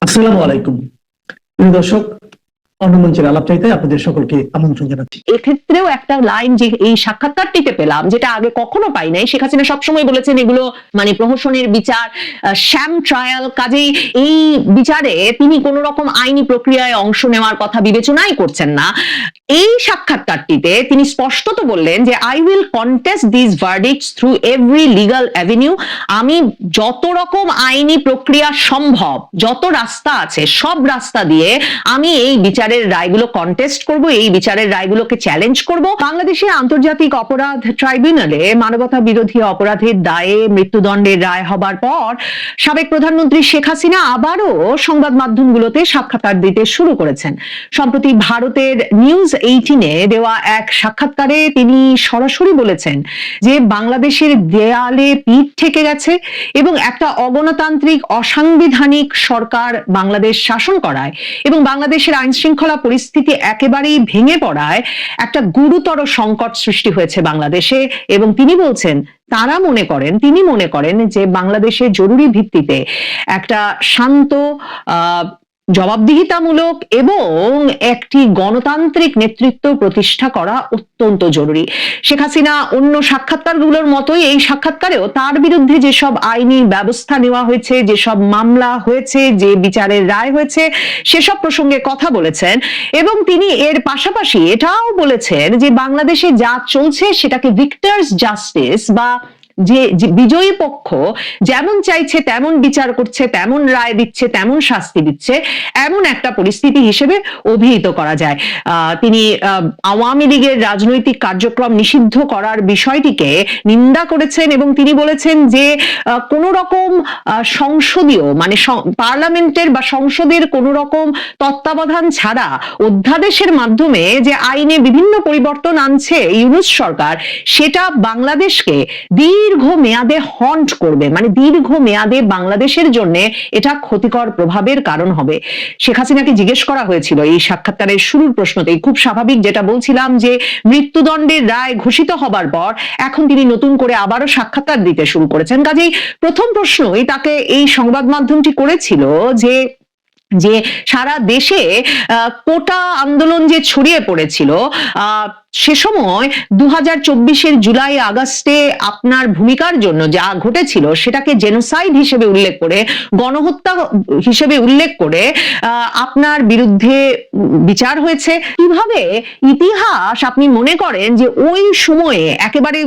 আসসালামু আলাইকুম প্রিয় দর্শক, অন্নমঞ্চের আলাপ চাইতে আপনাদের সকলকে আমন্ত্রণ জানাচ্ছি। এক্ষেত্রেও একটা লাইন যে এই সাক্ষাৎকারটিতে পেলাম, যেটা আগে কখনো পাই নাই। শেখ হাসিনা সবসময় বলেছেন এগুলো মানে প্রহসনের বিচার, শ্যাম ট্রায়াল। কাজেই এই বিচারে তিনি কোন রকম আইনি প্রক্রিয়ায় অংশ নেওয়ার কথা বিবেচনাই করছেন না। এই সাক্ষাৎকারটিতে তিনি স্পষ্টত বললেন যে I will contest this verdicts through every legal avenue. আমি যত রকম আইনি প্রক্রিয়া সম্ভব, যত রাস্তা আছে সব রাস্তা দিয়ে আমি এই বিচারের রায়গুলো কন্টেস্ট করব, এই বিচারের রায়গুলোকে চ্যালেঞ্জ করব। বাংলাদেশে আন্তর্জাতিক অপরাধ ট্রাইব্যুনালে মানবতা বিরোধী অপরাধের দায়ে মৃত্যুদণ্ডের রায় হবার পর সাবেক প্রধানমন্ত্রী শেখ হাসিনা আবারও সংবাদ মাধ্যমগুলোতে সাক্ষাৎকার দিতে শুরু করেছেন। সম্প্রতি ভারতের নিউজ 18-এ দেওয়া এক সাক্ষাৎকারে তিনি সরাসরি বলেছেন যে বাংলাদেশের দেয়ালে পিঠ ঠেকে গেছে এবং একটা অগণতান্ত্রিক অসাংবিধানিক সরকার বাংলাদেশ শাসন করায় এবং বাংলাদেশের আইন শৃঙ্খলা পরিস্থিতি একেবারেই ভেঙে পড়ায় একটা গুরুতর সংকট সৃষ্টি হয়েছে বাংলাদেশে। এবং তিনি বলছেন তিনি মনে করেন যে বাংলাদেশে জরুরি ভিত্তিতে একটা শান্ত জবাবদিহিতামূলক এবং একটি গণতান্ত্রিক নেতৃত্ব প্রতিষ্ঠা করা অত্যন্ত জরুরি। শেখ হাসিনা অন্য সাক্ষাৎকারগুলোর মতোই এই সাক্ষাৎকারেও তার বিরুদ্ধে যেসব আইনি ব্যবস্থা নেওয়া হয়েছে, যেসব মামলা হয়েছে, যে বিচারের রায় হয়েছে, সেসব প্রসঙ্গে কথা বলেছেন। এবং তিনি এর পাশাপাশি এটাও বলেছেন যে বাংলাদেশে যা চলছে সেটাকে ভিক্টরস জাস্টিস বা যে বিজয়ী পক্ষ যেমন চাইছে তেমন বিচার করছে, তেমন রায় দিচ্ছে, তেমন শাস্তি দিচ্ছে, এমন একটা পরিস্থিতি হিসেবে অভিহিত করা যায়। তিনি আওয়ামী লীগের রাজনৈতিক কার্যক্রম নিষিদ্ধ করার বিষয়টিকে নিন্দা করেছেন এবং তিনি বলেছেন যে কোন রকম সংসদীয় মানে পার্লামেন্টের বা সংসদের কোন রকম তত্ত্বাবধান ছাড়া অধ্যাদেশের মাধ্যমে যে আইনে বিভিন্ন পরিবর্তন আনছে ইউনূস সরকার, সেটা বাংলাদেশকে দীর্ঘ মেয়াদে হন্ট করবে, মানে দীর্ঘ মেয়াদে বাংলাদেশের জন্য এটা ক্ষতিকর প্রভাবের কারণ হবে। শেখ হাসিনাকে জিজ্ঞেস করা হয়েছিল এই সাক্ষাৎকারের শুরুর প্রশ্নতেই, খুব স্বাভাবিক যেটা বলছিলাম যে মৃত্যুদণ্ডের রায় ঘোষিত হবার পর এখন তিনি নতুন করে আবারও সাক্ষাৎকার দিতে শুরু করেছেন। কাজেই প্রথম প্রশ্নই তাকে এই সংবাদ মাধ্যমটি করেছিল যে সারা দেশে কোটা আন্দোলন যে ছড়িয়ে পড়েছিল সে সময় 2024-এর জুলাই আগস্টে আপনার ভূমিকার জন্য যা ঘটেছিল সেটাকে জেনোসাইড হিসেবে উল্লেখ করে, গণহত্যা হিসেবে উল্লেখ করে আপনার বিরুদ্ধে বিচার হয়েছে। কিভাবে ইতিহাস আপনি মনে করেন যে ওই সময়ে একেবারে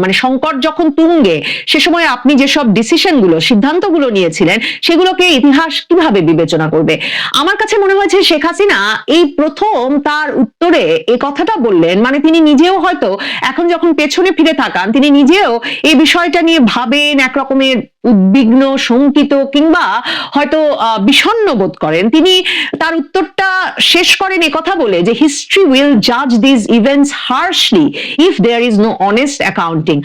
মানে সংকট যখন তুঙ্গে, সে সময় আপনি যেসব ডিসিশনগুলো সিদ্ধান্তগুলো নিয়েছিলেন সেগুলোকে ইতিহাস কিভাবে বিবেচনা করবে? আমার কাছে মনে হয়েছে শেখ হাসিনা এই প্রথম তার উত্তরে এই কথাটা বললেন, মানে তিনি নিজেও হয়তো এখন যখন পেছনে ফিরে তাকান তিনি নিজেও এই বিষয়টা নিয়ে ভাবেন, একরকমের উদ্বিগ্ন, শঙ্কিত কিংবা হয়তো বিষণ্ণ বোধ করেন। তিনি তার উত্তরটা শেষ করেন কথা বলে যে হিস্ট্রি উইল জাজ this events harshly if there is no honest accounting.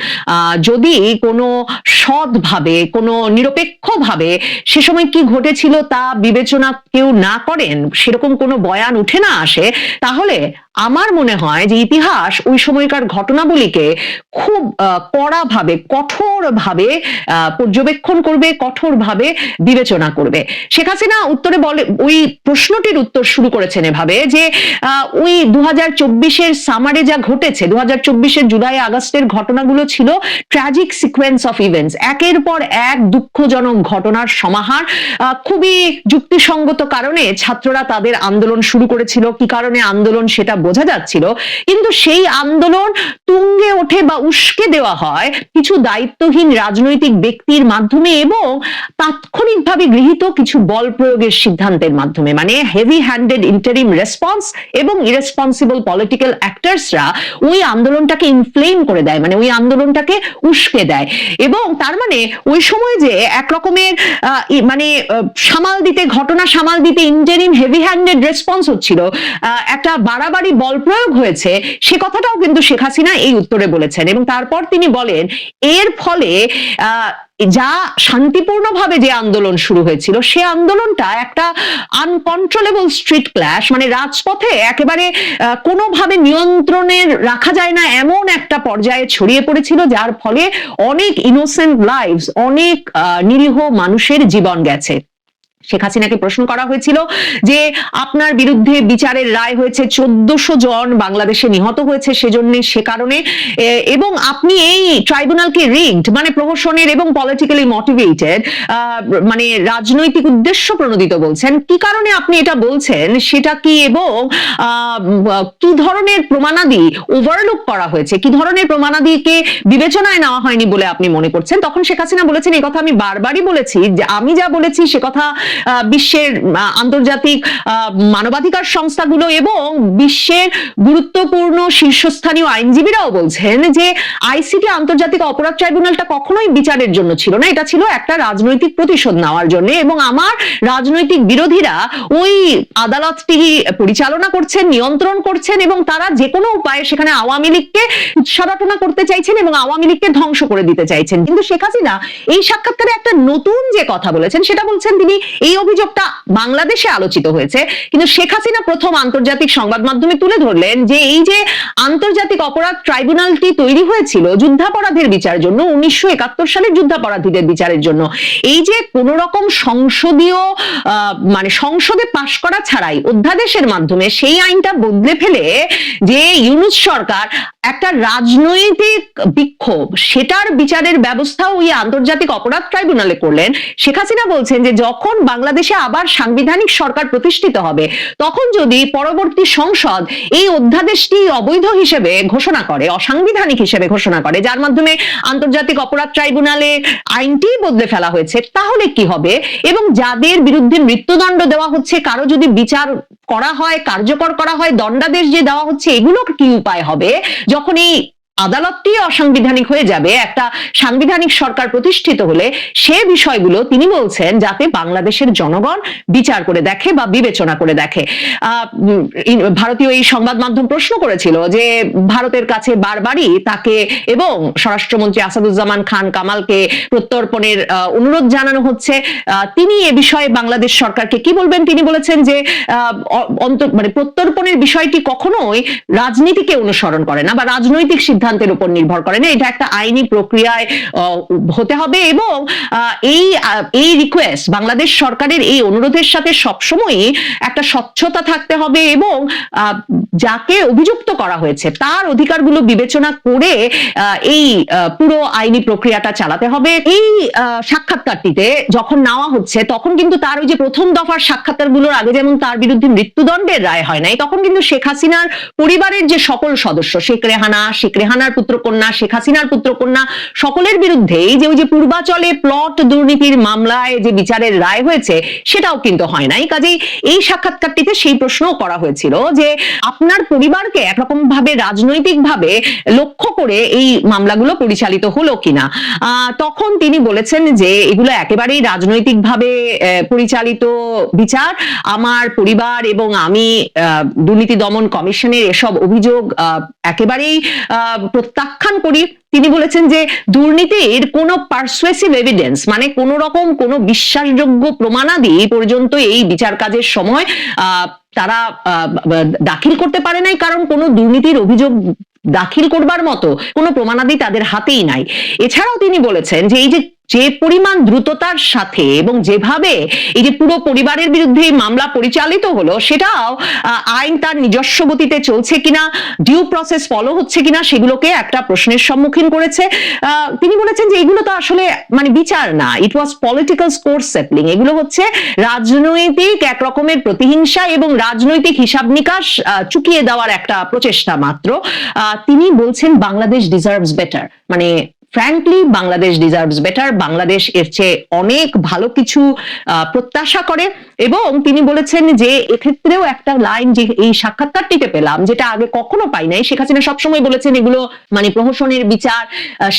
যদি কোনো সৎভাবে, কোনো নিরপেক্ষভাবে সে সময় কি ঘটেছিল তা বিবেচনা কেউ না করেন, সেরকম কোনো বয়ান উঠে না আসে, তাহলে আমার মনে হয় যে ইতিহাস ওই সময়কার ঘটনাবলীকে খুব কড়াভাবে, কঠোরভাবে পর্যবেক্ষণ করবে, কঠোরভাবে বিবেচনা করবে। শেখ হাসিনা উত্তরে বলে, ওই প্রশ্নটির উত্তর শুরু করেছেন এভাবে যে ওই 2024-এর সামারে যা ঘটেছে, 2024-এর জুলাই আগস্টের ঘটনাগুলো ছিল ট্র্যাজিক সিকোয়েন্স অফ ইভেন্টস, একের পর এক দুঃখজনক ঘটনার সমাহার। খুবই যুক্তিসঙ্গত কারণে ছাত্ররা তাদের আন্দোলন শুরু করেছিল, কি কারণে আন্দোলন সেটা বোঝা যাচ্ছিল, কিন্তু সেই আন্দোলন তুঙ্গে ওঠে বা উস্কে দেওয়া হয় কিছু দায়িত্বহীন রাজনৈতিক ব্যক্তির মাধ্যমে এবং তাৎক্ষণিকভাবে গৃহীত কিছু বল প্রয়োগের সিদ্ধান্তের মাধ্যমে, মানে হেভি হ্যান্ডেড ইন্টারিম রেসপন্স এবং ইরেসপন্সিবল পলিটিক্যাল অ্যাক্টরসরা ওই আন্দোলনটাকে ইনফ্লেম করে দেয়, মানে ওই আন্দোলনটাকে উস্কে দেয়। এবং তার মানে ওই সময় যে এক রকমের মানে ঘটনা সামাল দিতে ইন্টারিম হেভি হ্যান্ডেড রেসপন্স হচ্ছিল, একটা বাড়াবাড়ি বল প্রয়োগ হয়েছে, সে কথাটাও কিন্তু শেখ হাসিনা এই উত্তরে বলেছেন। এবং তারপর তিনি বলেন এর ফলে যা শান্তিপূর্ণভাবে যে আন্দোলন শুরু হয়েছিল সে আন্দোলনটা একটা আনকন্ট্রোলেবল স্ট্রিট ক্ল্যাশ, মানে রাজপথে একেবারে কোনোভাবে নিয়ন্ত্রণের রাখা যায় না এমন একটা পর্যায়ে ছড়িয়ে পড়েছিল, যার ফলে অনেক ইনোসেন্ট লাইভস, অনেক নিরীহ মানুষের জীবন গেছে। শেখ হাসিনাকে প্রশ্ন করা হয়েছিল যে আপনার বিরুদ্ধে বিচারের রায় হয়েছে, 1400 জন বাংলাদেশে নিহত হয়েছে সেজন্য, সে কারণে, এবং আপনি এই ট্রাইব্যুনালকে রিগড মানে প্রহসনের এবং পলিটিক্যালি মোটিভেটেড মানে রাজনৈতিক উদ্দেশ্য প্রণোদিত বলছেন। কি কারণে আপনি এটা বলছেন সেটা কি, এবং কি ধরনের প্রমাণাদি ওভারলুক করা হয়েছে, কি ধরনের প্রমাণাদিকে বিবেচনায় নেওয়া হয়নি বলে আপনি মনে করছেন? তখন শেখ হাসিনা বলেছেন, এই কথা আমি বারবারই বলেছি, যে আমি যা বলেছি সে কথা বিশ্বের আন্তর্জাতিক মানবাধিকার সংস্থাগুলো এবং বিশ্বের গুরুত্বপূর্ণ শীর্ষস্থানীয় আইনজীবীরাও বলছেন যে আইসিটি আন্তর্জাতিক অপরাধ ট্রাইব্যুনালটা কখনোই বিচারের জন্য ছিল না, এটা ছিল একটা রাজনৈতিক প্রতিশোধ নেওয়ার জন্য, এবং আমার রাজনৈতিক বিরোধীরা ওই আদালতটি পরিচালনা করছেন, নিয়ন্ত্রণ করছেন, এবং তারা যে কোনো উপায়ে সেখানে আওয়ামী লীগকে উৎসাটনা করতে চাইছেন এবং আওয়ামী লীগকে ধ্বংস করে দিতে চাইছেন। কিন্তু শেখ হাসিনা এই সাক্ষাৎকারে একটা নতুন যে কথা বলেছেন সেটা বলছেন তিনি এই অভিযোগটা বাংলাদেশে আলোচিত হয়েছে, কিন্তু শেখ হাসিনা প্রথম আন্তর্জাতিক সংবাদ মাধ্যমে তুলে ধরলেন যে এই যে আন্তর্জাতিক অপরাধ ট্রাইব্যুনালটি তৈরি হয়েছিল যুদ্ধাপরাধের বিচারের জন্য, 1971 সালের যুদ্ধাপরাধীদের বিচারের জন্য, এই যে কোন রকম সংসদীয় মানে সংসদে পাশ করা ছাড়াই অধ্যাদেশের মাধ্যমে সেই আইনটা বদলে ফেলে যে ইউনূস সরকার একটা রাজনৈতিক বিক্ষোভ সেটার বিচারের ব্যবস্থা ওই আন্তর্জাতিক অপরাধ ট্রাইব্যুনালে করলেন। শেখ হাসিনা বলছেন যে যখন বাংলাদেশে আবার সাংবিধানিক সরকার প্রতিষ্ঠিত হবে তখন যদি পরবর্তী সংসদ এই অধ্যাদেশটি অবৈধ হিসেবে ঘোষণা করে, অসাংবিধানিক হিসেবে ঘোষণা করে, যার মাধ্যমে আন্তর্জাতিক অপরাধ ট্রাইব্যুনালে আইনটি বদলে ফেলা হয়েছে, তাহলে কি হবে? এবং যাদের বিরুদ্ধে মৃত্যুদণ্ড দেওয়া হচ্ছে, কারো যদি বিচার করা হয়, কার্যকর করা হয়, দণ্ডাদেশ যে দেওয়া হচ্ছে, এগুলোর কি উপায় হবে যখন এই আদালতটি অসাংবিধানিক হয়ে যাবে, একটা সাংবিধানিক সরকার প্রতিষ্ঠিত হলে? সে বিষয়গুলো তিনি বলছেন যাতে বাংলাদেশের জনগণ বিচার করে দেখে বা বিবেচনা করে দেখে। ভারতীয় এই সংবাদ মাধ্যম প্রশ্ন করেছিল যে ভারতের কাছে বারবারই তাকে এবং স্বরাষ্ট্রমন্ত্রী আসাদুজ্জামান খান কামালকে প্রত্যর্পণের অনুরোধ জানানো হচ্ছে, তিনি এ বিষয়ে বাংলাদেশ সরকারকে কি বলবেন? তিনি বলেছেন যে মানে প্রত্যর্পণের বিষয়টি কখনোই রাজনীতিকে অনুসরণ করে না বা রাজনৈতিক সিদ্ধান্তের উপর নির্ভর করে না, এটা একটা আইনি প্রক্রিয়ায় হতে হবে, এবং এই রিকোয়েস্ট, বাংলাদেশ সরকারের এই অনুরোধের সাথে সবসময়ই একটা স্বচ্ছতা থাকতে হবে, এবং যাকে অভিযুক্ত করা হয়েছে তার অধিকারগুলো বিবেচনা করে এই পুরো আইনি প্রক্রিয়াটা চালাতে হবে। এই সাক্ষাৎকারটিতে যখন নেওয়া হচ্ছে তখন কিন্তু তার ওই যে প্রথম দফার সাক্ষাৎকারগুলোর আগে যেমন তার বিরুদ্ধে মৃত্যুদণ্ডের রায় হয় নাই, তখন কিন্তু শেখ হাসিনার পরিবারের যে সকল সদস্য, শেখ রেহানার পুত্রকন্যা, শেখ হাসিনার পুত্রকন্যা, সকলের বিরুদ্ধে এই যে ওই যে পূর্বাচলে প্লট দুর্নীতির মামলায় যে বিচারের রায় হয়েছে সেটাও কিন্তু হয় নাই। কাজেই এই সাক্ষাৎকারটিতে সেই প্রশ্নও করা হয়েছিল যে আপনার পরিবারকে একরকম ভাবে রাজনৈতিক ভাবে লক্ষ্য করে এই মামলাগুলো পরিচালিত হলো কিনা। তখন তিনি বলেছেন যে এগুলো একেবারেই রাজনৈতিক ভাবে পরিচালিত বিচার, আমার পরিবার এবং আমি দুর্নীতি দমন কমিশনের এসব অভিযোগ একেবারেই প্রত্যাখ্যান করি। তিনি বলেছেন যে দুর্নীতির কোনো পারসুয়েসিভ এভিডেন্স মানে কোন রকম কোনো বিশ্বাসযোগ্য প্রমাণাদি পর্যন্ত এই বিচার কাজের সময় তারা দাখিল করতে পারে নাই, কারণ কোনো দুর্নীতির অভিযোগ দাখিল করবার মতো কোনো প্রমাণাদি তাদের হাতেই নাই। এছাড়াও তিনি বলেছেন যে এই যে পরিমাণ দ্রুততার সাথে এবং যেভাবে এই যে পুরো পরিবারের বিরুদ্ধে মামলা পরিচালিত হলো সেটাও আইন তার নিজস্ব গতিতে চলছে কিনা, ডিউ প্রসেস ফলো হচ্ছে কিনা সেগুলোকে একটা প্রশ্নের সম্মুখীন করেছে। তিনি বলেছেন যে এগুলো তো আসলে মানে বিচার না, ইট ওয়াজ পলিটিক্যাল স্কোর সেটলিং, এগুলো হচ্ছে রাজনৈতিক এক রকমের প্রতিহিংসা এবং রাজনৈতিক হিসাব নিকাশ চুকিয়ে দেওয়ার একটা প্রচেষ্টা মাত্র। তিনি বলছেন বাংলাদেশ ডিজার্ভস বেটার, মানে frankly Bangladesh deserves better, Bangladesh এর চেয়ে অনেক ভালো কিছু প্রত্যাশা করে। এবং তিনি বলেছেন যে এক্ষেত্রেও একটা লাইন যে এই সাক্ষাৎকারটিতে পেলাম যেটা আগে কখনো পাই নাই, শেখ হাসিনা সবসময় বলেছেন এগুলো মানে প্রহসনের বিচার,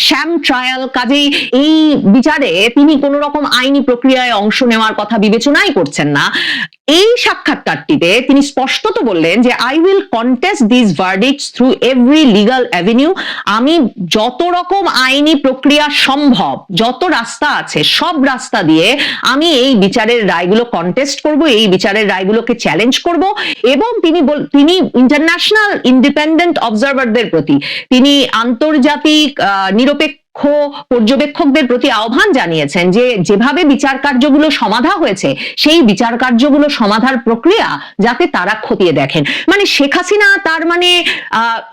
শ্যাম ট্রায়াল, কাজেই এই বিচারে তিনি কোন রকম আইনি প্রক্রিয়ায় অংশ নেওয়ার কথা বিবেচনাই করছেন না। এই সাক্ষাৎকারটিতে তিনি স্পষ্টত বললেন যে I will contest this verdicts through every legal avenue, আমি যত রকম আইনি প্রক্রিয়া সম্ভব, যত রাস্তা আছে সব রাস্তা দিয়ে আমি এই বিচারের রায়গুলো কন্টেস্ট করব, এই বিচারের রায়গুলোকে চ্যালেঞ্জ করব। এবং তিনি ইন্টারন্যাশনাল ইন্ডিপেন্ডেন্ট অবজারভারদের প্রতি, তিনি আন্তর্জাতিক নিরপেক্ষ পর্যবেক্ষকদের প্রতি আহ্বান জানিয়েছেন যে যেভাবে বিচার কার্যগুলো সমাধা হয়েছে সেই বিচার কার্যগুলো সমাধার প্রক্রিয়া যাতে তারা খতিয়ে দেখেন। মানে শেখ হাসিনা তার মানে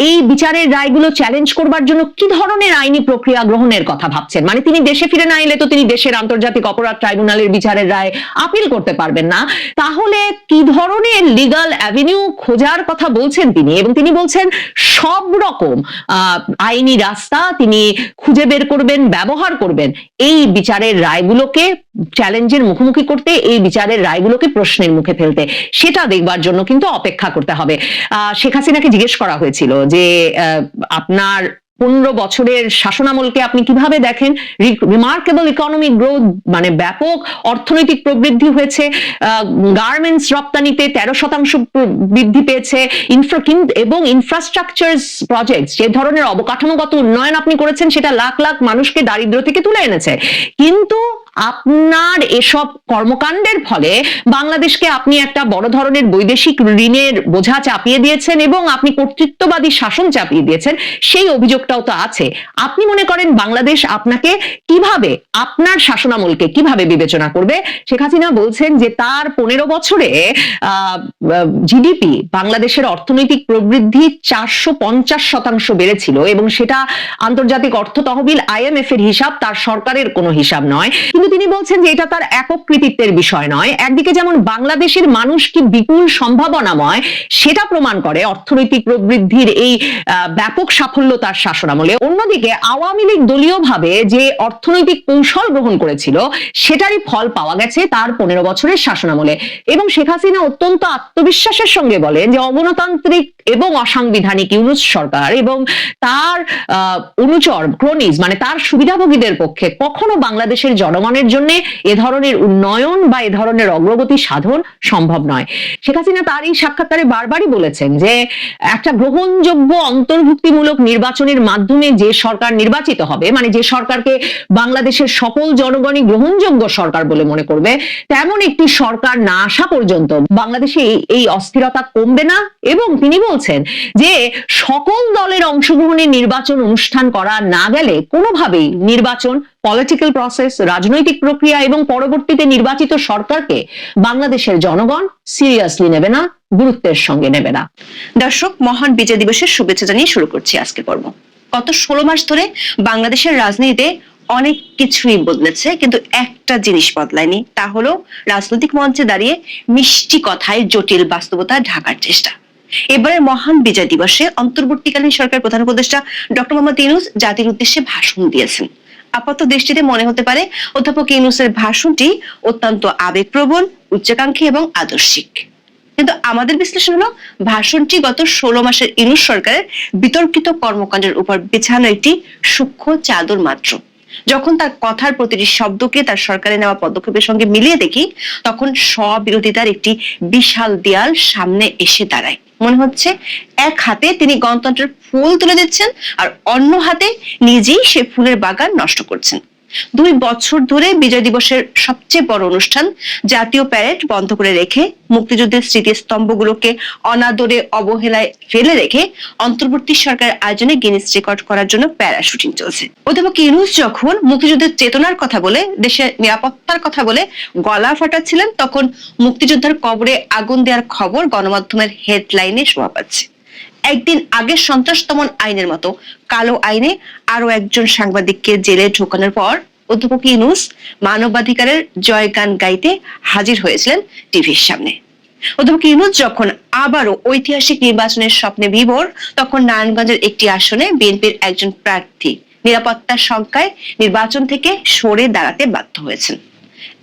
এই বিচারের রায়গুলো চ্যালেঞ্জ করবার জন্য কি ধরনের আইনি প্রক্রিয়া গ্রহণের কথা ভাবছেন? মানে তিনি দেশে ফিরে না এলে তো তিনি দেশের আন্তর্জাতিক অপরাধ ট্রাইব্যুনালের বিচারের রায় আপিল করতে পারবেন না। তাহলে কি ধরনের লিগ্যাল অ্যাভিনিউ খোঁজার কথা বলছেন তিনি? এবং তিনি বলছেন সব রকম আইনি রাস্তা তিনি খুঁজে বের করবেন, ব্যবহার করবেন এই বিচারের রায়গুলোকে চ্যালেঞ্জের মুখোমুখি করতে, এই বিচারের রায়গুলোকে প্রশ্নের মুখে ফেলতে। সেটা দেখবার জন্য কিন্তু অপেক্ষা করতে হবে। শেখ হাসিনাকে জিজ্ঞেস করা হয়েছিল যে আপনার 15 বছরের শাসনামলকে আপনি কিভাবে দেখেন? রিমার্কেবল ইকোনমিক গ্রোথ, মানে ব্যাপক অর্থনৈতিক প্রবৃদ্ধি হয়েছে, গার্মেন্টস রপ্তানিতে 13% বৃদ্ধি পেয়েছে, এবং ইনফ্রাস্ট্রাকচার প্রজেক্ট, যে ধরনের অবকাঠামোগত উন্নয়ন আপনি করেছেন সেটা লাখ লাখ মানুষকে দারিদ্র থেকে তুলে এনেছে। কিন্তু আপনার এসব কর্মকাণ্ডের ফলে বাংলাদেশকে আপনি একটা বড় ধরনের বৈদেশিক ঋণের বোঝা চাপিয়ে দিয়েছেন এবং আপনি কর্তৃত্ববাদী শাসন চাপিয়ে দিয়েছেন, সেই অভিযোগটাও তো আছে। আপনি মনে করেন বাংলাদেশ আপনাকে কিভাবে, আপনার শাসনামলকে কিভাবে বিবেচনা করবে? শেখ হাসিনা বলছেন যে তার 15 বছরে জিডিপি, বাংলাদেশের অর্থনৈতিক প্রবৃদ্ধি 450% বেড়েছিল এবং সেটা আন্তর্জাতিক অর্থ তহবিল IMF এর হিসাব, তার সরকারের কোনো হিসাব নয়। কিন্তু তিনি বলছেন যে এটা তার একক কৃতিত্বের বিষয় নয়। একদিকে যেমন বাংলাদেশের মানুষ কি বিপুল সম্ভাবনাময় সেটা প্রমাণ করে অর্থনৈতিক প্রবৃদ্ধির এই ব্যাপক সাফল্য তার শাসনামলে, অন্যদিকে আওয়ামী লীগ দলীয়ভাবে যে অর্থনৈতিক কৌশল গ্রহণ করেছিল সেটারই ফল পাওয়া গেছে তার 15 বছরের শাসনামলে। এবং শেখ হাসিনা অত্যন্ত আত্মবিশ্বাসের সঙ্গে বলেন যে অগণতান্ত্রিক এবং অসাংবিধানিক ইউনূস সরকার এবং তার অনুচর ক্রোনিজ, মানে তার সুবিধাভোগীদের পক্ষে কখনো বাংলাদেশের জনগণের জন্য এ ধরনের উন্নয়ন বা এ ধরনের অগ্রগতি সাধন সম্ভব নয়। শেখ হাসিনা তার এই সাক্ষাৎকারে বারবারই বলেছেন যে একটা গ্রহণযোগ্য অন্তর্ভুক্তিমূলক নির্বাচনের মাধ্যমে যে সরকার নির্বাচিত হবে, মানে যে সরকারকে বাংলাদেশের সকল জনগণই গ্রহণযোগ্য সরকার বলে মনে করবে, তেমন একটি সরকার না আসা পর্যন্ত বাংলাদেশে এই অস্থিরতা কমবে না। এবং তিনি বলছেন যে সকল দলের অংশগ্রহণে নির্বাচন অনুষ্ঠান করা না গেলে কোনোভাবেই নির্বাচন, পলিটিক্যাল প্রসেস, রাজনৈতিক প্রক্রিয়া এবং পরবর্তীতে নির্বাচিত সরকারকে বাংলাদেশের জনগণ সিরিয়াসলি নেবে না, গুরুত্বের সঙ্গে নেবে না। দর্শক, মহান বিজয় দিবসের শুভেচ্ছা জানিয়ে শুরু করছি আজকের পর্ব। গত 16 মাস ধরে বাংলাদেশের রাজনীতিতে অনেক কিছুই বদলেছে, কিন্তু একটা জিনিস বদলায়নি, তা হলো রাজনৈতিক মঞ্চে দাঁড়িয়ে মিষ্টি কথায় জটিল বাস্তবতা ঢাকার চেষ্টা। এবারের মহান বিজয় দিবসে অন্তর্বর্তীকালীন সরকার প্রধান উপদেষ্টা ডক্টর মোহাম্মদ ইউনূস জাতির উদ্দেশ্যে ভাষণ দিয়েছেন। আপাত দৃষ্টিতে মনে হতে পারে অধ্যাপক ইউনূসের ভাষণটি অত্যন্ত আবেগপ্রবণ, উচ্চাকাঙ্ক্ষী এবং আদর্শিক। কিন্তু আমাদের বিশ্লেষণ হলো ভাষণটি গত 16 মাসের ইউনূস সরকারের বিতর্কিত কর্মকাণ্ডের উপর বিছানো একটি সূক্ষ্ম চাদর মাত্র। যখন তার কথার প্রতিটি শব্দকে তার সরকারে নেওয়া পদক্ষেপের সঙ্গে মিলিয়ে দেখি, তখন স্ববিরোধিতার একটি বিশাল দেয়াল সামনে এসে দাঁড়ায়। মনে হচ্ছে এক হাতে তিনি গণতন্ত্রের ফুল তুলে দিচ্ছেন আর অন্য হাতে নিজেই সে ফুলের বাগান নষ্ট করছেন। 2 বছর ধরে বিজয় দিবসের সবচেয়ে বড় অনুষ্ঠান জাতীয় প্যারেড বন্ধ করে রেখে, মুক্তিযুদ্ধের স্মৃতিস্তম্ভগুলোকে অনাদরে অবহেলায় ফেলে রেখে অন্তর্বর্তী সরকারের আয়োজনে গিনেস রেকর্ড করার জন্য প্যারাশুটিং চলছে। অধ্যাপক ইউনূস যখন মুক্তিযুদ্ধের চেতনার কথা বলে, দেশের নিরাপত্তার কথা বলে গলা ফাটাচ্ছিলেন, তখন মুক্তিযোদ্ধার কবরে আগুন দেওয়ার খবর গণমাধ্যমের হেডলাইনে শোভা পাচ্ছে। একদিন আগে সন্ত্রাস দমন আইনের মতো কালো আইনে আরো একজন সাংবাদিককে জেলে ঢোকানোর পর অধ্যাপক ইউনূস মানবাধিকারের জয়গান গাইতে হাজির হয়েছিলেন টিভির সামনে। অধ্যাপক ইউনূস যখন আবারও ঐতিহাসিক নির্বাচনের স্বপ্নে বিভোর, তখন নারায়ণগঞ্জের একটি আসনে বিএনপির একজন প্রার্থী নিরাপত্তার শঙ্কায় নির্বাচন থেকে সরে দাঁড়াতে বাধ্য হয়েছেন।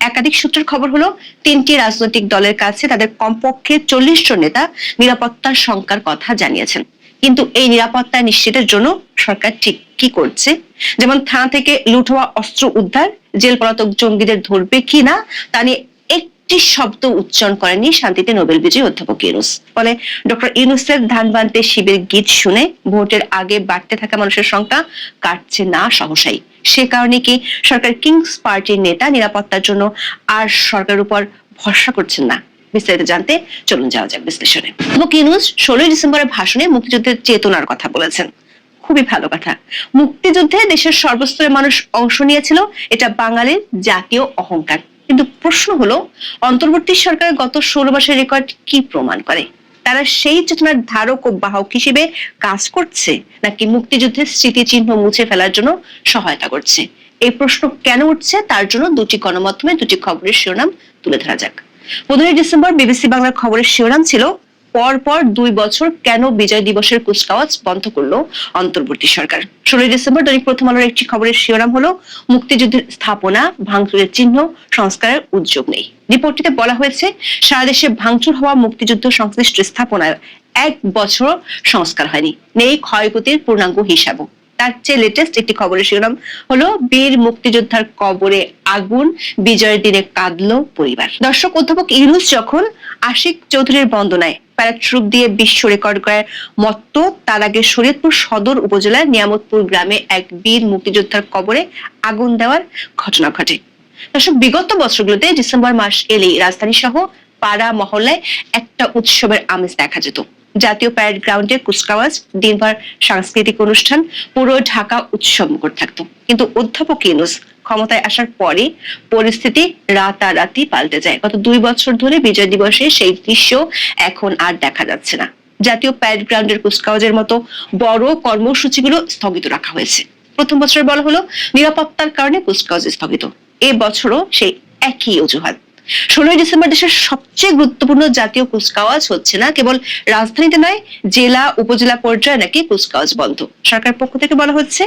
একাধিক সূত্রের খবর হলো 3টি রাজনৈতিক দলের কাছে তাদের কমপক্ষে 40 জন নেতা নিরাপত্তার শঙ্কার কথা জানিয়েছেন। কিন্তু এই নিরাপত্তা নিশ্চিতের জন্য সরকার ঠিক কি করছে? যেমন থানা থেকে লুট হওয়া অস্ত্র উদ্ধার, জেল পলাতক জঙ্গিদের ধরবে কিনা তা নিয়ে একটি শব্দ উচ্চারণ করেননি শান্তিতে নোবেল বিজয়ী অধ্যাপক ইউনূস। ফলে ডক্টর ইউনূসের ধান বানতে শিবের গীত শুনে ভোটের আগে বাড়তে থাকা মানুষের সংখ্যা কাটছে না সহসাই। সে কারণে কি সরকার কিংস পার্টির নেতা নিরাপত্তার জন্য আর সরকারের উপর ভরসা করছেন না? বিস্তারিত জানতে চলুন যাওয়া যাক বিশ্লেষণে। অধ্যাপক ইউনূস 16 ডিসেম্বরের ভাষণে মুক্তিযুদ্ধের চেতনার কথা বলেছেন। খুবই ভালো কথা। মুক্তিযুদ্ধে দেশের সর্বস্তরের মানুষ অংশ নিয়েছিল, এটা বাঙালির জাতীয় অহংকার। কিন্তু প্রশ্ন হলো, অন্তর্বর্তী সরকারের গত 16 মাসের রেকর্ড কি প্রমাণ করে? তারা সেই চেতনার ধারক ও বাহক হিসেবে কাজ করছে, নাকি মুক্তিযুদ্ধের স্মৃতিচিহ্ন মুছে ফেলার জন্য সহায়তা করছে? এই প্রশ্ন কেন উঠছে, তার জন্য দুটি গণমাধ্যমে দুটি খবরের শিরোনাম তুলে ধরা যাক। 15 ডিসেম্বর বিবিসি বাংলার খবরের শিরোনাম ছিল, পর 2 বছর কেন বিজয় দিবসের কুচকাওয়াজ বন্ধ করলো অন্তর্বর্তী সরকার। 16 ডিসেম্বর দৈনিক প্রথম আলোর একটি খবরের শিরোনাম হলো, মুক্তিযুদ্ধের স্থাপনা ভাঙচুরের চিহ্ন, সংস্কারের উদ্যোগ নেই। রিপোর্টটিতে বলা হয়েছে, সারা দেশে ভাঙচুর হওয়া মুক্তিযুদ্ধ সংশ্লিষ্ট স্থাপনায় 1 বছর সংস্কার হয়নি, নেই ক্ষয়ক্ষতির পূর্ণাঙ্গ হিসাবও। তার চেয়ে লেটেস্ট একটি খবরের শিরোনাম হলো, বীর মুক্তিযোদ্ধার কবরে আগুন, বিজয়ের দিনে কাঁদলো পরিবার। দর্শক, অধ্যাপক ইউনূস যখন আশিক চৌধুরীর বন্দনায় প্যারেড ট্রুপ দিয়ে বিশ্ব রেকর্ড করার মতো, তার আগে শরীয়তপুর সদর উপজেলার নিয়ামতপুর গ্রামে এক বীর মুক্তিযোদ্ধার কবরে আগুন দেওয়ার ঘটনা ঘটে। দর্শক, বিগত বছরগুলোতে ডিসেম্বর মাস এলেই রাজধানী সহ পাড়া মহল্লায় একটা উৎসবের আমেজ দেখা যেত। জাতীয় প্যারেড গ্রাউন্ডে কুচকাওয়াজ, দিনভর সাংস্কৃতিক অনুষ্ঠান, পুরো ঢাকা উৎসব মুখর থাকতো। কিন্তু অধ্যাপক ইউনূস ক্ষমতায় আসার পরে পরিস্থিতি রাতারাতি পাল্টে যায়। গত 2 বছর ধরে বিজয় দিবসে সেই দৃশ্য এখন আর দেখা যাচ্ছে না। জাতীয় প্যারেড গ্রাউন্ডের কুচকাওয়াজের মতো বড় কর্মসূচিগুলো স্থগিত রাখা হয়েছে। প্রথম বছর বলা হলো নিরাপত্তার কারণে কুচকাওয়াজ স্থগিত, এ বছরও সেই একই অজুহাত। 16 ডিসেম্বর দেশের সবচেয়ে গুরুত্বপূর্ণ জাতীয় কুচকাওয়াজ হচ্ছে না, কেবল রাজধানীতে নয়, জেলা উপজেলা পর্যায়ে নাকি কুচকাওয়াজ বন্ধ। সরকার পক্ষ থেকে বলা হচ্ছে,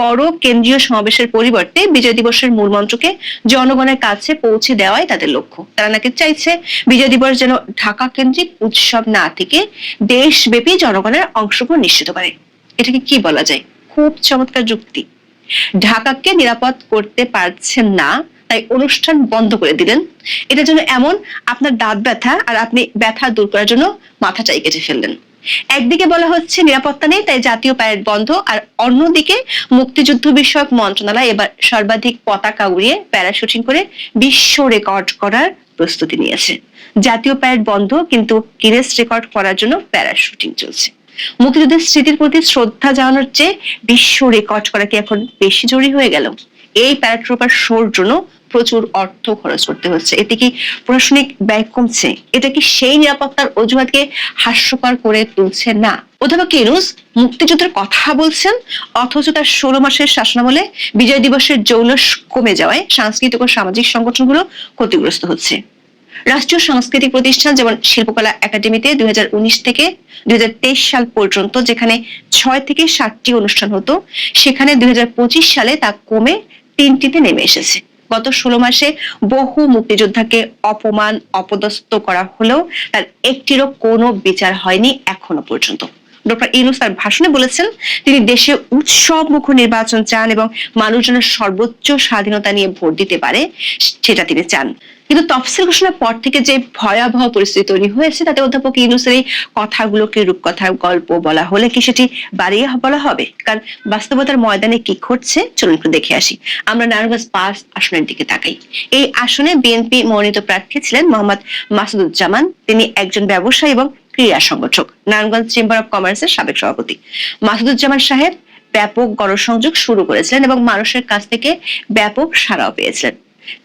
বড় কেন্দ্রীয় সমাবেশের পরিবর্তে বিজয় দিবসের মূল মন্ত্রকে জনগণের কাছে পৌঁছে দেওয়াই তাদের লক্ষ্য। তারা নাকি চাইছে বিজয় দিবস যেন ঢাকা কেন্দ্রিক উৎসব না থেকে দেশব্যাপী জনগণের অংশগ্রহণ নিশ্চিত করে। এটাকে কি বলা যায়? খুব চমৎকার যুক্তি। ঢাকাকে নিরাপদ করতে পারছেন না, তাই অনুষ্ঠান বন্ধ করে দিলেন। এটা যেন এমন, আপনার দাঁত ব্যথা আর আপনি ব্যথা দূর করার জন্য মাথাটাই কেটে ফেললেন। একদিকে বলা হচ্ছে নিরাপত্তা নেই, তাই জাতীয় প্যারেড বন্ধ, আর অন্যদিকে মুক্তিযুদ্ধ বিষয়ক মন্ত্রণালয় এবার সর্বাধিক পতাকা উড়িয়ে প্যারাশুটিং করে বিশ্ব রেকর্ড করার প্রস্তুতি নিয়েছে। জাতীয় প্যারেড বন্ধ, কিন্তু গিনেস রেকর্ড করার জন্য প্যারাশুটিং চলছে। মুক্তিযুদ্ধের স্মৃতির প্রতি শ্রদ্ধা জানানোর চেয়ে বিশ্ব রেকর্ড করা কি এখন বেশি জরুরি হয়ে গেল? এই প্যারাট্রুপার শোর জন্য প্রচুর অর্থ খরচ করতে হচ্ছে। এতে কি প্রশাসনিক ব্যয় কমছে? এটা কি সেই নিরাপত্তার অজুহাতকে হাস্যকর করে তুলছে না? অথবা ইউনূস মুক্তিযুদ্ধের কথা বলছেন, অথচ তার 16 মাসের শাসনামলে বিজয় দিবসের জৌলস কমে যাওয়ায় সাংস্কৃতিক ও সামাজিক সংগঠনগুলো ক্ষতিগ্রস্ত হচ্ছে। রাষ্ট্রীয় সাংস্কৃতিক প্রতিষ্ঠান যেমন শিল্পকলা একাডেমিতে 2019 থেকে 2023 সাল পর্যন্ত যেখানে 6 থেকে 7টি অনুষ্ঠান হতো, সেখানে 2025 সালে তা কমে 3টিতে নেমে এসেছে। গত 16 মাসে বহু মুক্তিযোদ্ধাকে অপমান, অপদস্থ করা হলেও তার একটিরও কোনো বিচার হয়নি এখনো পর্যন্ত। ডক্টর ইউনূস তার ভাষণে বলেছেন, তিনি দেশে উৎসব মুখর নির্বাচন চান এবং মানুষজনের সর্বোচ্চ স্বাধীনতা নিয়ে ভোট দিতে পারে, সেটা তিনি চান। কিন্তু তফসিল ঘোষণার পর থেকে যে ভয়াবহ পরিস্থিতি তৈরি হয়েছে, তাতে অধ্যাপক ইউনূসের এই কথাগুলোকে রূপকথার গল্প বলা হলে কি সেটি বাড়িয়ে বলা হবে? কারণ বাস্তবতার ময়দানে কি ঘটছে, চলুন একটু দেখে আসি। আমরা নারায়ণগঞ্জ 5 আসনের দিকে তাকাই। এই আসনে বিএনপি মনোনীত প্রার্থী ছিলেন মোহাম্মদ মাসুদুজ্জামান। তিনি একজন ব্যবসায়ী এবং ক্রীড়া সংগঠক, নারায়ণগঞ্জ চেম্বার অব কমার্সের সাবেক সভাপতি। মাসুদুজ্জামান সাহেব ব্যাপক গণসংযোগ শুরু করেছিলেন এবং মানুষের কাছ থেকে ব্যাপক সাড়াও পেয়েছিলেন।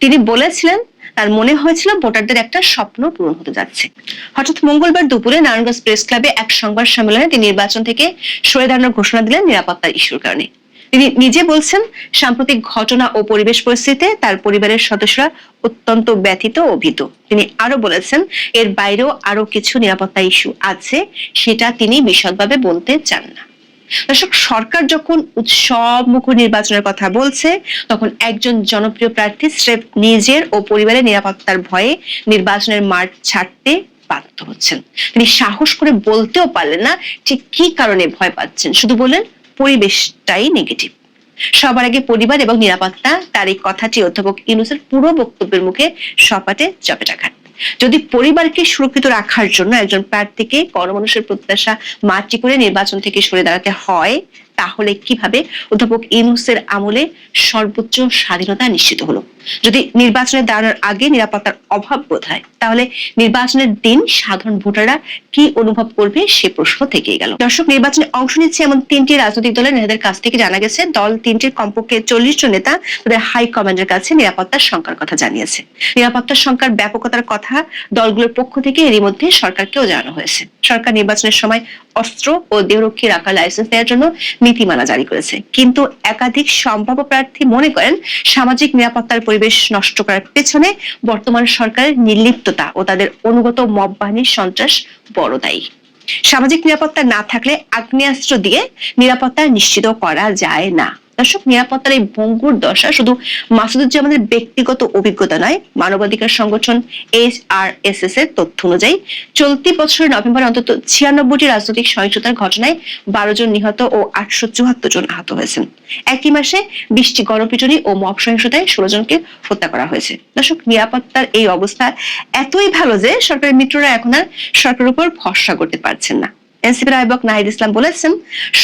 তিনি বলেছিলেন, তার মনে হয়েছিল ভোটারদের একটা স্বপ্ন পূরণ হতে যাচ্ছে। হঠাৎ মঙ্গলবার দুপুরে নারায়ণগঞ্জ প্রেস ক্লাবে এক সংবাদ সম্মেলনে তিনি নির্বাচন থেকে সরে দাঁড়ানোর ঘোষণা দিলেন নিরাপত্তার ইস্যুর কারণে। তিনি নিজে বলছেন, সাম্প্রতিক ঘটনা ও পরিবেশ পরিস্থিতিতে তার পরিবারের সদস্যরা অত্যন্ত ব্যথিত ও ভীত। তিনি আরো বলেছেন, এর বাইরেও আরো কিছু নিরাপত্তা ইস্যু আছে, সেটা তিনি বিশদভাবে বলতে চান না। দর্শক, সরকার যখন উৎসব মুখর নির্বাচনের কথা বলছে, তখন একজন জনপ্রিয় প্রার্থী স্রেফ নিজের ও পরিবারের নিরাপত্তার ভয়ে নির্বাচনের মাঠ ছাড়তে বাধ্য হচ্ছেন। তিনি সাহস করে বলতেও পারলেন না ঠিক কি কারণে ভয় পাচ্ছেন, শুধু বললেন পরিবেশটাই নেগেটিভ। সবার আগে পরিবার এবং নিরাপত্তা, তার এই কথাটি অধ্যাপক ইউনূসের পুরো বক্তব্যের মুখে সপাটে চপেটাঘাত। যদি পরিবারকে সুরক্ষিত রাখার জন্য একজন প্রার্থীকে গণমানুষের প্রত্যাশা মাটি করে নির্বাচন থেকে সরে দাঁড়াতে হয়, তাহলে কিভাবে অধ্যাপক ইউনূসের আমলে সর্বোচ্চ স্বাধীনতা নিশ্চিত হলো? যদি নির্বাচনে দাঁড়ানোর আগে নিরাপত্তার অভাব বোধ হয়, তাহলে নির্বাচনের দিন সাধারণ ভোটাররা কি অনুভব করবে সে প্রশ্ন থেকেই গেল। দর্শক, নির্বাচনে অংশ নিচ্ছে এমন 3টি রাজনৈতিক দলের নেতাদের কাছ থেকে জানা গেছে, দল 3টির কমপক্ষে 40 জন নেতা তাদের হাইকমান্ডের কাছে নিরাপত্তার সংখ্যার কথা জানিয়েছে। নিরাপত্তার সংখ্যার ব্যাপকতার কথা দলগুলোর পক্ষ থেকে এরই মধ্যে সরকারকেও জানানো হয়েছে। সরকার নির্বাচনের সময় অস্ত্র ও দেহরক্ষী রাখার লাইসেন্স দেওয়ার জন্য নীতিমালা জারি করেছে, কিন্তু একাধিক সম্ভাব্য প্রার্থী মনে করেন সামাজিক নিরাপত্তার পরিবেশ নষ্ট করার পেছনে বর্তমান সরকারের নির্লিপ্ততা ও তাদের অনুগত মব বাহিনীর সন্ত্রাস বড় দায়ী। সামাজিক নিরাপত্তা না থাকলে আগ্নেয়াস্ত্র দিয়ে নিরাপত্তা নিশ্চিত করা যায় না। দর্শক, নিরাপত্তার এই ভঙ্গুর দশা শুধু মাসুদুজ্জামানের ব্যক্তিগত অভিজ্ঞতা নয়। মানবাধিকার সংগঠন HRSS এর তথ্য অনুযায়ী চলতি বছরের নভেম্বরে অন্তত 96টি রাজনৈতিক সহিংসতার ঘটনায় 12 জন নিহত ও 874 জন আহত হয়েছেন। একই মাসে 20টি গণপিটুনি ও মব সহিংসতায় 16 জনকে হত্যা করা হয়েছে। দর্শক, নিরাপত্তার এই অবস্থা এতই ভালো যে সরকারের মিত্ররা এখন আর সরকারের উপর ভরসা করতে পারছেন না। এনসিপির আহ্বায়ক নাহিদ ইসলাম বলেছেন,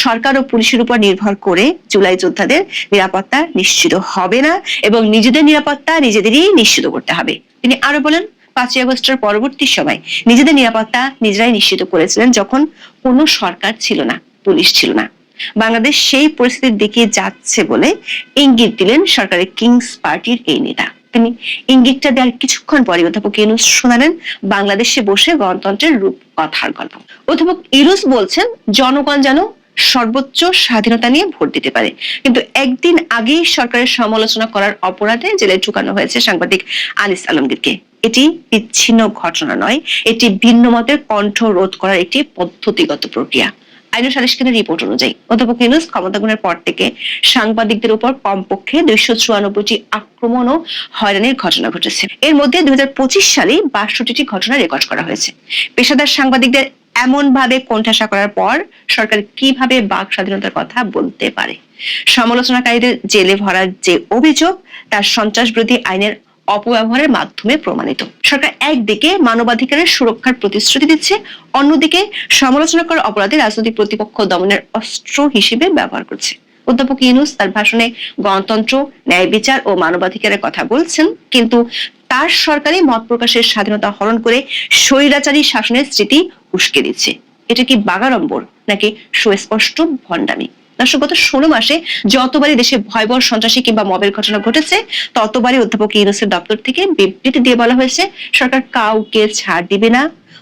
সরকার ও পুলিশের উপর নির্ভর করে জুলাই যোদ্ধাদের নিরাপত্তা নিশ্চিত হবে না এবং নিজেদের নিরাপত্তা নিজেদেরই নিশ্চিত করতে হবে। তিনি আরো বলেন, 5ই আগস্টের পরবর্তী সময় নিজেদের নিরাপত্তা নিজেরাই নিশ্চিত করেছিলেন যখন কোনো সরকার ছিল না, পুলিশ ছিল না। বাংলাদেশ সেই পরিস্থিতির দিকে যাচ্ছে বলে ইঙ্গিত দিলেন সরকারের কিংস পার্টির এই নেতা। তিনি ইঙ্গিতটা দেওয়ার কিছুক্ষণ পরে অধ্যাপক ইউনূস শোনালেন বাংলাদেশে বসে গণতন্ত্রের রূপকথার গল্প। অধ্যাপক ইউনূস বলছেন, জনগণ যেন সর্বোচ্চ স্বাধীনতা নিয়ে ভোট দিতে পারে, কিন্তু একদিন আগেই সরকারের সমালোচনা করার অপরাধে জেলে ঢুকানো হয়েছে সাংবাদিক আনিস আলমগীরকে। এটি বিচ্ছিন্ন ঘটনা নয়, এটি ভিন্ন মতের কণ্ঠ রোধ করার একটি পদ্ধতিগত প্রক্রিয়া। আইন ও সালিশ কেন্দ্রের রিপোর্ট অনুযায়ী অধ্যাপক ইউনূস ক্ষমতা গ্রহণের পর থেকে সাংবাদিকদের উপর কমপক্ষে 294টি আক্রমণ ও হয়রানির ঘটনা ঘটেছে। এর মধ্যে 2025 সালে 62টি ঘটনা রেকর্ড করা হয়েছে। পেশাদার সাংবাদিকদের এমন ভাবে কোণঠাসা করার পর সরকার কিভাবে বাক স্বাধীনতার কথা বলতে পারে? সমালোচনাকারীদের জেলে ভরার যে অভিযোগ, তার সন্ত্রাস বিরোধী আইনের অপব্যবহারের মাধ্যমে প্রমাণিত। সরকার একদিকে মানবাধিকারের সুরক্ষার প্রতিশ্রুতি দিচ্ছে, অন্যদিকে সমালোচনা করার অপরাধে রাজনৈতিক প্রতিপক্ষ দমনের অস্ত্র হিসেবে ব্যবহার করছে। অধ্যাপক ইউনূস তার ভাষণে গণতন্ত্র, ন্যায় বিচার ও মানবাধিকারের কথা বলছেন, কিন্তু তার সরকারি মত প্রকাশের স্বাধীনতা হরণ করে স্বৈরাচারী শাসনের স্মৃতি উস্কে দিচ্ছে। এটা কি বাগাড়ম্বর নাকি সুস্পষ্ট ভণ্ডামি? দর্শক, গত 16 মাসে যতবারই দেশে ভয়াবহ সন্ত্রাসী কিংবা মবের ঘটনা ঘটেছে, ততবারই অধ্যাপক ইউনূসের দপ্তর থেকে বিবৃতি দিয়ে বলা হয়েছে সরকার কাউকে ছাড় দিবে না।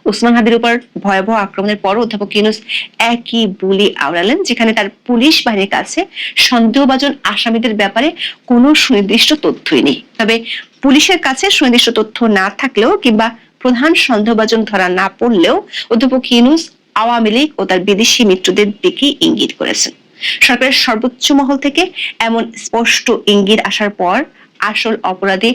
ওসমান হাদির উপর ভয়াবহ আক্রমণের পর অধ্যাপক ইউনূস একই বুলি আওড়ালেন, যেখানে তার পুলিশ বাহিনীর কাছে সন্দেহভাজন আসামিদের ব্যাপারে কোনো সুনির্দিষ্ট তথ্যই নেই। তবে পুলিশের কাছে সুনির্দিষ্ট তথ্য না থাকলেও কিংবা প্রধান সন্দেহভাজন ধরা না পড়লেও অধ্যাপক ইউনূস আওয়ামী লীগ ও তার বিদেশি মিত্রদের দিকে ইঙ্গিত করেছেন। সরকারের সর্বোচ্চ মহল থেকে এমন স্পষ্ট ইঙ্গিত আসার পর আসল অপরাধী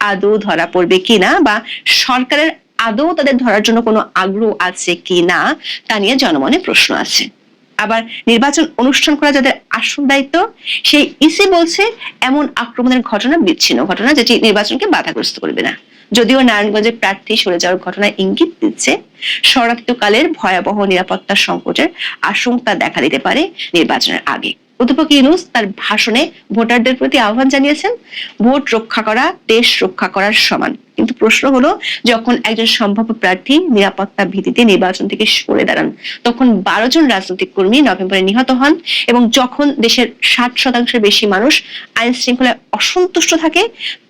আদৌ ধরা পড়বে কিনা বা সরকারের আদৌ তাদের ধরার জন্য কোনো আগ্রহ আছে কিনা তা নিয়ে জনমনে প্রশ্ন আছে। আবার নির্বাচন অনুষ্ঠান করা যাদের আসল দায়িত্ব, সেই ইসি বলছে এমন আক্রমণের ঘটনা বিচ্ছিন্ন ঘটনা, যেটি নির্বাচনকে বাধাগ্রস্ত করবে না। যদিও নারায়ণগঞ্জের প্রার্থী সরে যাওয়ার ঘটনায় ইঙ্গিত দিচ্ছে শরণার্থীকালের ভয়াবহ নিরাপত্তা সংকটের আশঙ্কা দেখা দিতে পারে নির্বাচনের আগে। অধ্যাপক ইউনূস তার ভাষণে ভোটারদের প্রতি আহ্বান জানিয়েছেন, ভোট রক্ষা করা দেশ রক্ষা করার সমান। কিন্তু প্রশ্ন হলো, যখন একজন সম্ভাব্য প্রার্থী নিরাপত্তা ভীতিতে নির্বাচন থেকে সরে দাঁড়ান, তখন 12 জন রাজনৈতিক কর্মী নভেম্বরে নিহত হন, এবং যখন দেশের 60% বেশি মানুষ আইন শৃঙ্খলায় অসন্তুষ্ট থাকে,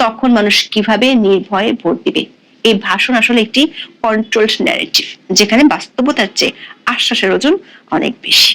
তখন মানুষ কিভাবে নির্ভয়ে ভোট দিবে? এই ভাষণ আসলে একটি কন্ট্রোলড ন্যারেটিভ, যেখানে বাস্তবতার চেয়ে আশ্বাসের ওজন অনেক বেশি।